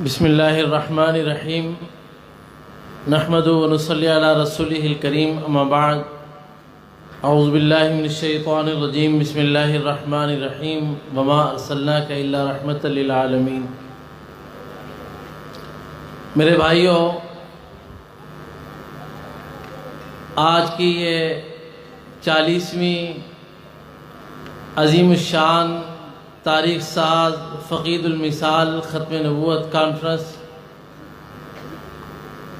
بسم اللہ الرحمن الرحیم نحمد و نصلی علی رسولہ الکریم اما بعد اعوذ باللہ من الشیطان الرجیم بسم اللہ الرحمن الرحیم وما ارسلناک الا رحمۃ للعالمین۔ میرے بھائیوں، آج کی یہ 40ویں عظیم الشان تاریخ ساز فقید المثال ختم نبوت کانفرنس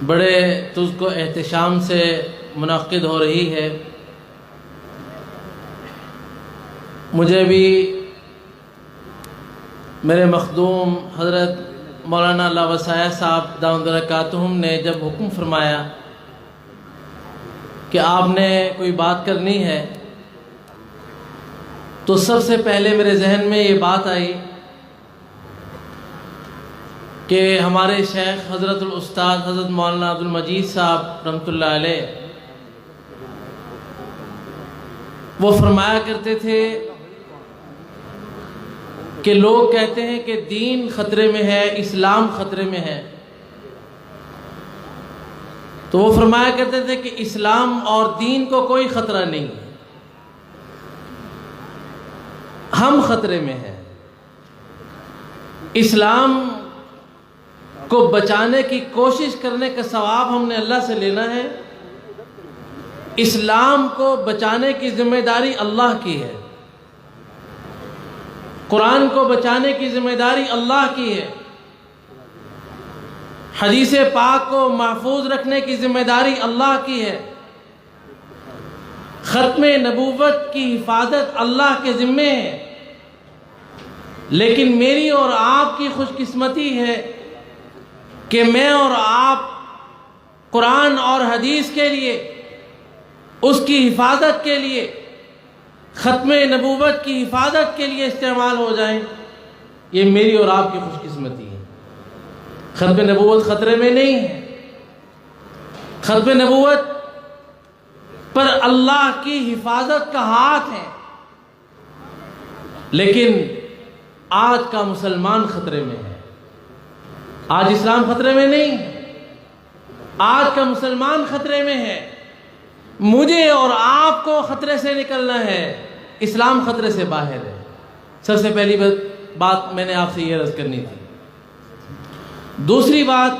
بڑے تجھ کو احتشام سے منعقد ہو رہی ہے۔ مجھے بھی میرے مخدوم حضرت مولانا اللہ وسایہ صاحب دامت برکاتہم نے جب حکم فرمایا کہ آپ نے کوئی بات کرنی ہے، تو سب سے پہلے میرے ذہن میں یہ بات آئی کہ ہمارے شیخ حضرت الاستاذ حضرت مولانا عبد المجید صاحب رحمۃ اللہ علیہ وہ فرمایا کرتے تھے کہ لوگ کہتے ہیں کہ دین خطرے میں ہے، اسلام خطرے میں ہے، تو وہ فرمایا کرتے تھے کہ اسلام اور دین کو کوئی خطرہ نہیں، ہم خطرے میں ہیں۔ اسلام کو بچانے کی کوشش کرنے کا ثواب ہم نے اللہ سے لینا ہے، اسلام کو بچانے کی ذمہ داری اللہ کی ہے، قرآن کو بچانے کی ذمہ داری اللہ کی ہے، حدیث پاک کو محفوظ رکھنے کی ذمہ داری اللہ کی ہے، ختم نبوت کی حفاظت اللہ کے ذمے ہے۔ لیکن میری اور آپ کی خوش قسمتی ہے کہ میں اور آپ قرآن اور حدیث کے لیے، اس کی حفاظت کے لیے، ختم نبوت کی حفاظت کے لیے استعمال ہو جائیں۔ یہ میری اور آپ کی خوش قسمتی ہے۔ ختم نبوت خطرے میں نہیں ہے، ختم نبوت پر اللہ کی حفاظت کا ہاتھ ہے، لیکن آج کا مسلمان خطرے میں ہے۔ آج اسلام خطرے میں نہیں ہے، آج کا مسلمان خطرے میں ہے۔ مجھے اور آپ کو خطرے سے نکلنا ہے، اسلام خطرے سے باہر ہے۔ سب سے پہلی بات میں نے آپ سے یہ عرض کرنی تھی۔ دوسری بات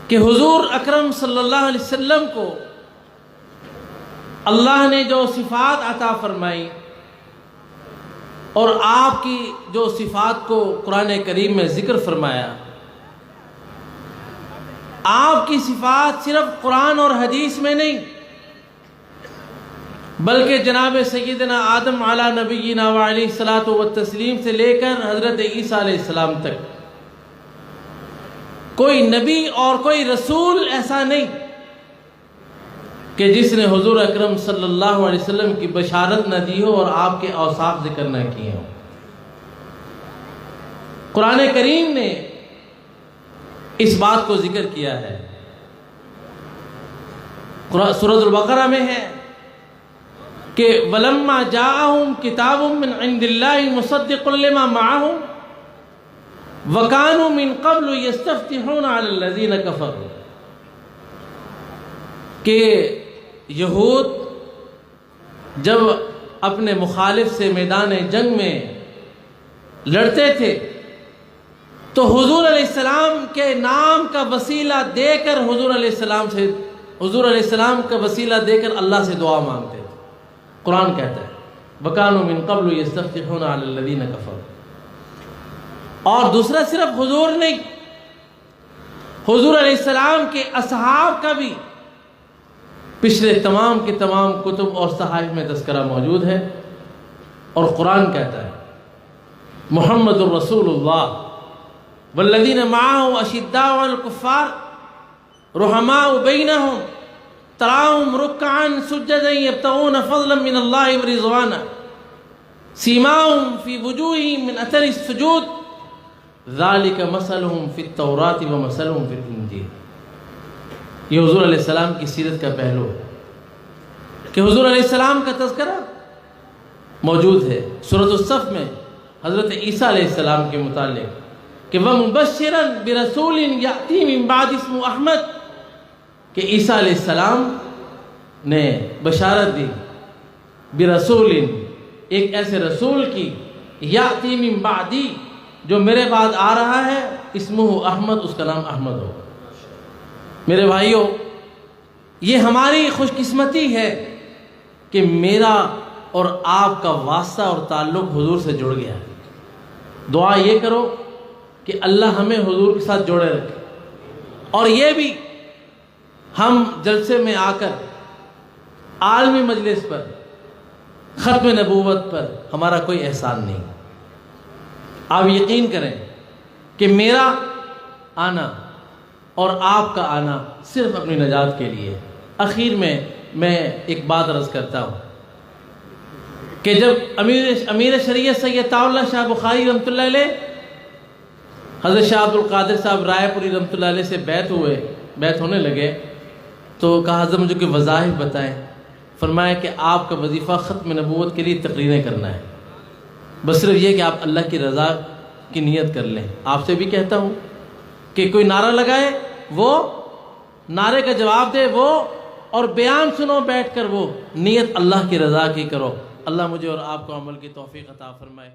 کہ حضور اکرم صلی اللہ علیہ وسلم کو اللہ نے جو صفات عطا فرمائی اور آپ کی جو صفات کو قرآن کریم میں ذکر فرمایا، آپ کی صفات صرف قرآن اور حدیث میں نہیں، بلکہ جناب سیدنا آدم علی نبینا وعلیہ الصلاۃ والتسلیم سے لے کر حضرت عیسیٰ علیہ السلام تک کوئی نبی اور کوئی رسول ایسا نہیں کہ جس نے حضور اکرم صلی اللہ علیہ وسلم کی بشارت نہ دی ہو اور آپ کے اوصاف ذکر نہ کیے ہوں۔ قرآن کریم نے اس بات کو ذکر کیا ہے۔ سورۃ البقرہ میں ہے کہ وَلَمَّا جَاءَهُمْ كِتَابٌ مِّنْ عِنْدِ اللَّهِ مُصَدِّقٌ لِمَا مَعَهُمْ وَكَانُوا مِنْ قَبْلُ يَسْتَفْتِحُونَ عَلَى الَّذِينَ كَفَرُوا، کہ یہود جب اپنے مخالف سے میدان جنگ میں لڑتے تھے تو حضور علیہ السلام کے نام کا وسیلہ دے کر حضور علیہ السلام کا وسیلہ دے کر اللہ سے دعا مانگتے تھے۔ قرآن کہتا ہے وَكَانُوا مِن قَبْلُ يَسْتَفْتِحُونَ عَلَى الَّذِينَ كَفَرُوا۔ اور دوسرا صرف حضور نہیں، حضور علیہ السلام کے اصحاب کا بھی پچھلے تمام کے تمام کتب اور صحائف میں تذکرہ موجود ہے۔ اور قرآن کہتا ہے محمد الرسول اللہ والذین معه اشداء علی الکفار رحماء بینہم تراہم رکعا سجدا یبتغون فضلا من اللہ ورضوانا سیماہم فی وجوہہم من اثر السجود ذالک مثلہم فی التوراۃ ومثلہم فی الانجیل۔ یہ حضور علیہ السلام کی سیرت کا پہلو ہے کہ حضور علیہ السلام کا تذکرہ موجود ہے۔ سورۃ الصف میں حضرت عیسیٰ علیہ السلام کے متعلق کہ وَمُبَشِّرًا بِرَسُولٍ يَأْتِي مِن بَعْدِ اسْمُهُ احمد، کہ عیسیٰ علیہ السلام نے بشارت دی برسول، ایک ایسے رسول کی، یاتی من بعدی، جو میرے بعد آ رہا ہے، اسمہ احمد، اس کا نام احمد ہو۔ میرے بھائیوں، یہ ہماری خوش قسمتی ہے کہ میرا اور آپ کا واسطہ اور تعلق حضور سے جڑ گیا ہے۔ دعا یہ کرو کہ اللہ ہمیں حضور کے ساتھ جوڑے رکھے، اور یہ بھی ہم جلسے میں آ کر عالمی مجلس پر، ختم نبوت پر ہمارا کوئی احسان نہیں۔ آپ یقین کریں کہ میرا آنا اور آپ کا آنا صرف اپنی نجات کے لیے۔ اخیر میں ایک بات عرض کرتا ہوں کہ جب امیر شریعت سید طاء اللہ شاہ بخاری رحمۃ اللہ علیہ حضرت شاہ عبد القادر صاحب رائے پوری رحمۃ اللہ علیہ سے بیعت ہونے لگے، تو کہا حضرت مجھے کوئی وظائف بتائیں۔ فرمایا کہ آپ کا وظیفہ ختم نبوت کے لیے تقریریں کرنا ہے، بس صرف یہ کہ آپ اللہ کی رضا کی نیت کر لیں۔ آپ سے بھی کہتا ہوں کہ کوئی نعرہ لگائے وہ نعرے کا جواب دے وہ، اور بیان سنو بیٹھ کر وہ، نیت اللہ کی رضا کی کرو۔ اللہ مجھے اور آپ کو عمل کی توفیق عطا فرمائے۔